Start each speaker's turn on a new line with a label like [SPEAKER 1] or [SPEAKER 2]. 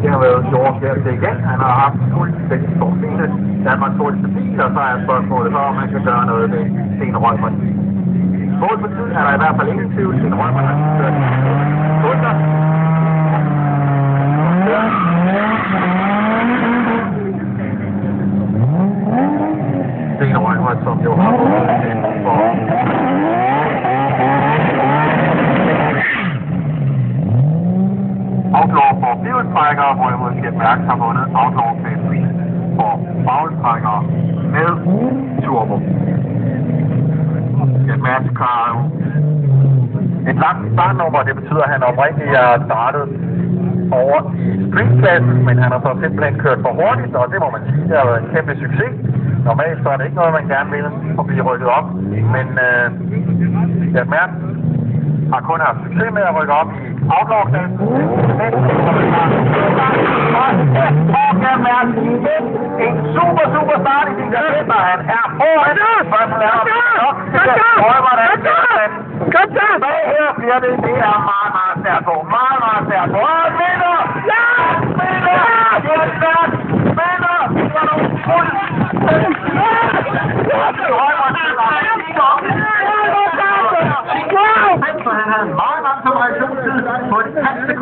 [SPEAKER 1] Det har været George her til igen. Han har haft fuldstændig forfine Danmarks hurtigste bil, og så er spørgsmålet så, om man kan gøre noget ved Sten Røgman. Mål på tiden er der i hvert fald ingen tvivl. Sten Røgman har kørt sekunder. Sten Røgman, som jo har for Outlaw for biltrækkere, hvorimod Jet Mærks har vundet Outlaw for bagtrækkere med turbo. Jet Mærks har jo et langt startnummer, det betyder, at han oprindeligt er startet over i sprintklassen, men han har så simpelthen kørt for hurtigt, og det må man sige, det har været en kæmpe succes. Normalt så er det ikke noget, man gerne vil at blive rykket op, men Jet Mærks har kun haft succes med at rykke op i Outlaw-klassen. En super start i sin kalender. Han er foran. Hvad her bliver det? Det er meget stærkt på. Meget stærkt på. Og vinder! Ja! Vinder! Jet Mærks vinder! Det var nogle han havde en meget langsom reaktionstid på et halvt sekund.